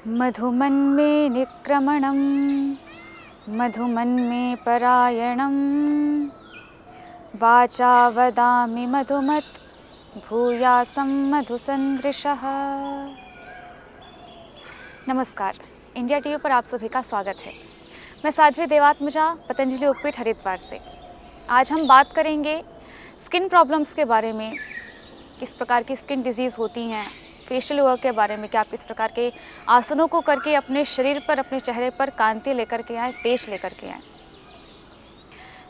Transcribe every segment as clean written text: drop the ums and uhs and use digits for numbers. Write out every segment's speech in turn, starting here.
मधुमन में निक्रमणं मधुमन में परायणं वाचा वदामि मधुमत् भूयासं मधुसंदृशः। नमस्कार, इंडिया टीवी पर आप सभी का स्वागत है। मैं साध्वी देवात्मजा, पतंजलि योगपीठ हरिद्वार से। आज हम बात करेंगे स्किन प्रॉब्लम्स के बारे में, किस प्रकार की स्किन डिजीज़ होती हैं, फेशियल वर्क के बारे में कि आप किस प्रकार के आसनों को करके अपने शरीर पर, अपने चेहरे पर कांति लेकर के आएँ, तेज लेकर के आएँ।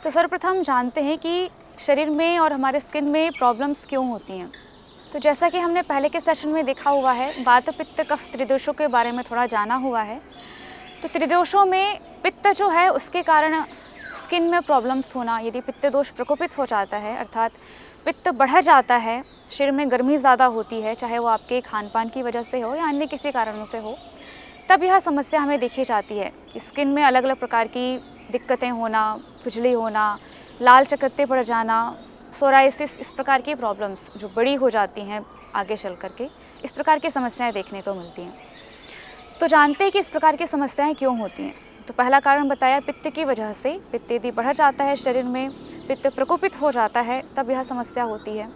तो सर्वप्रथम जानते हैं कि शरीर में और हमारे स्किन में प्रॉब्लम्स क्यों होती हैं। तो जैसा कि हमने पहले के सेशन में देखा हुआ है, वात पित्त कफ त्रिदोषों के बारे में थोड़ा जाना हुआ है। तो त्रिदोषों में पित्त जो है उसके कारण स्किन में प्रॉब्लम्स होना, यदि पित्त दोष प्रकोपित हो जाता है अर्थात पित्त बढ़ जाता है, शरीर में गर्मी ज़्यादा होती है, चाहे वो आपके खान पान की वजह से हो या अन्य किसी कारणों से हो, तब यह समस्या हमें देखी जाती है कि स्किन में अलग अलग प्रकार की दिक्कतें होना, खुजली होना, लाल चकत्ते पड़ जाना, सोराइसिस, इस प्रकार की प्रॉब्लम्स जो बड़ी हो जाती हैं आगे चल कर के, इस प्रकार की समस्याएं देखने को मिलती हैं। तो जानते हैं कि इस प्रकार की समस्याएं क्यों होती हैं। तो पहला कारण बताया पित्त की वजह से। पित्त यदि बढ़ जाता है शरीर में, पित्त प्रकोपित हो जाता है, तब यह समस्या होती है।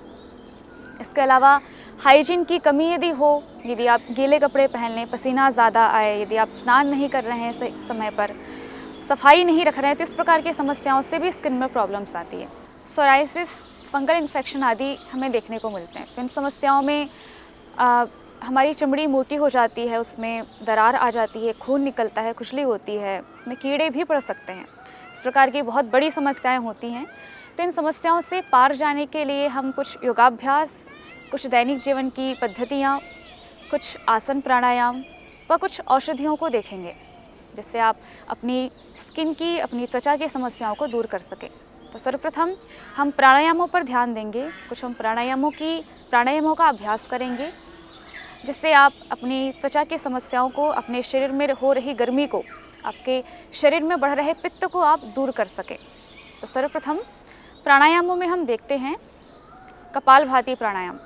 इसके अलावा हाइजीन की कमी यदि हो, यदि आप गीले कपड़े पहन लें, पसीना ज़्यादा आए, यदि आप स्नान नहीं कर रहे हैं समय पर, सफाई नहीं रख रहे हैं, तो इस प्रकार की समस्याओं से भी स्किन में प्रॉब्लम्स आती है। सोराइसिस, फंगल इन्फेक्शन आदि हमें देखने को मिलते हैं। इन समस्याओं में हमारी चमड़ी मोटी हो जाती है, उसमें दरार आ जाती है, खून निकलता है, खुजली होती है, उसमें कीड़े भी पड़ सकते हैं। इस प्रकार की बहुत बड़ी समस्याएं होती हैं। तो इन समस्याओं से पार जाने के लिए हम कुछ योगाभ्यास, कुछ दैनिक जीवन की पद्धतियाँ, कुछ आसन प्राणायाम व कुछ औषधियों को देखेंगे, जिससे आप अपनी स्किन की, अपनी त्वचा की समस्याओं को दूर कर सकें। तो सर्वप्रथम हम प्राणायामों पर ध्यान देंगे। कुछ हम प्राणायामों का अभ्यास करेंगे, जिससे आप अपनी त्वचा की समस्याओं को, अपने शरीर में हो रही गर्मी को, आपके शरीर में बढ़ रहे पित्त को आप दूर कर सकें। तो सर्वप्रथम प्राणायामों में हम देखते हैं कपालभाति प्राणायाम।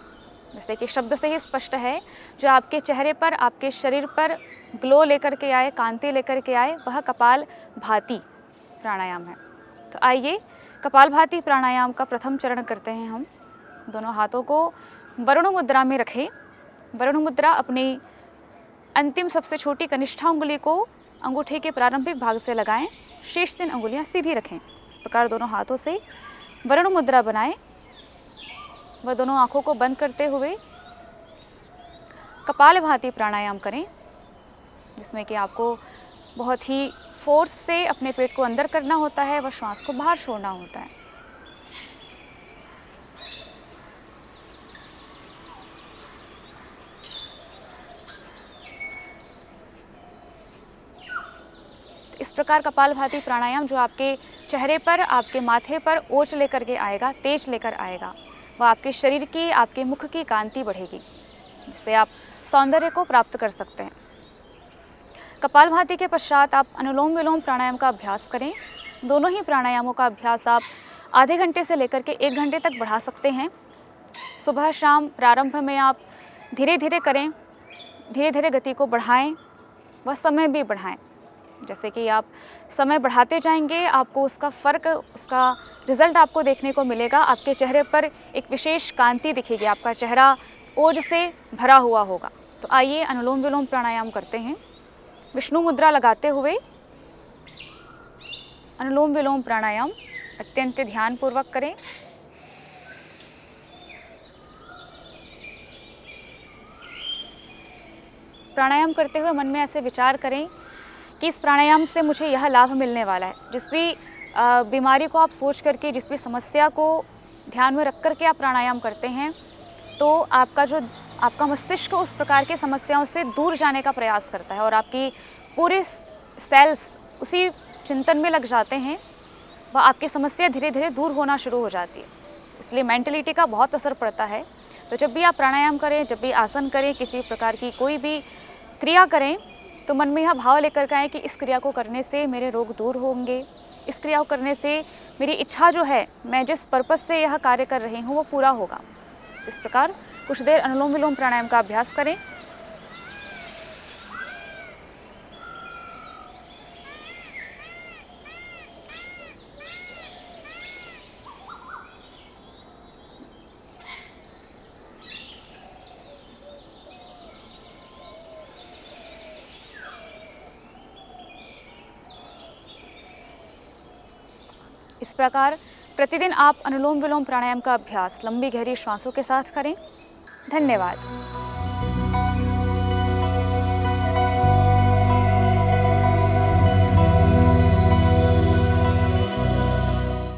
जैसे कि शब्द से ही स्पष्ट है, जो आपके चेहरे पर, आपके शरीर पर ग्लो लेकर के आए, कांति लेकर के आए, वह कपालभाति प्राणायाम है। तो आइए कपालभाति प्राणायाम का प्रथम चरण करते हैं हम। दोनों हाथों को वरुण मुद्रा में रखें। वरुण मुद्रा अपनी अंतिम सबसे छोटी कनिष्ठा उंगली को अंगूठे के प्रारंभिक भाग से लगाएं, शेष 3 अंगुलियां सीधी रखें। इस प्रकार दोनों हाथों से वरुण मुद्रा बनाएं व दोनों आंखों को बंद करते हुए कपालभाति प्राणायाम करें, जिसमें कि आपको बहुत ही फोर्स से अपने पेट को अंदर करना होता है व श्वास को बाहर छोड़ना होता है। इस प्रकार कपालभाति प्राणायाम जो आपके चेहरे पर, आपके माथे पर ओज लेकर के आएगा, तेज लेकर आएगा, वह आपके शरीर की, आपके मुख की कांति बढ़ेगी, जिससे आप सौंदर्य को प्राप्त कर सकते हैं। कपालभाति के पश्चात आप अनुलोम विलोम प्राणायाम का अभ्यास करें। दोनों ही प्राणायामों का अभ्यास आप आधे घंटे से लेकर के 1 घंटे तक बढ़ा सकते हैं। सुबह शाम प्रारंभ में आप धीरे धीरे करें, धीरे धीरे गति को बढ़ाएं व समय भी बढ़ाएं। जैसे कि आप समय बढ़ाते जाएंगे, आपको उसका फ़र्क, उसका रिज़ल्ट आपको देखने को मिलेगा। आपके चेहरे पर एक विशेष कांति दिखेगी, आपका चेहरा ओज से भरा हुआ होगा। तो आइए अनुलोम विलोम प्राणायाम करते हैं। विष्णु मुद्रा लगाते हुए अनुलोम विलोम प्राणायाम अत्यंत ध्यानपूर्वक करें। प्राणायाम करते हुए मन में ऐसे विचार करें कि इस प्राणायाम से मुझे यह लाभ मिलने वाला है। जिस भी बीमारी को आप सोच करके, जिस भी समस्या को ध्यान में रख करके आप प्राणायाम करते हैं, तो आपका मस्तिष्क उस प्रकार की समस्याओं से दूर जाने का प्रयास करता है और आपकी पूरे सेल्स उसी चिंतन में लग जाते हैं व आपकी समस्या धीरे धीरे दूर होना शुरू हो जाती है। इसलिए मेंटलिटी का बहुत असर पड़ता है। तो जब भी आप प्राणायाम करें, जब भी आसन करें, किसी प्रकार की कोई भी क्रिया करें, तो मन में यह भाव लेकर के आए कि इस क्रिया को करने से मेरे रोग दूर होंगे, इस क्रिया को करने से मेरी इच्छा जो है, मैं जिस पर्पस से यह कार्य कर रही हूँ, वो पूरा होगा। तो इस प्रकार कुछ देर अनुलोम विलोम प्राणायाम का अभ्यास करें। इस प्रकार प्रतिदिन आप अनुलोम विलोम प्राणायाम का अभ्यास लंबी गहरी श्वासों के साथ करें। धन्यवाद।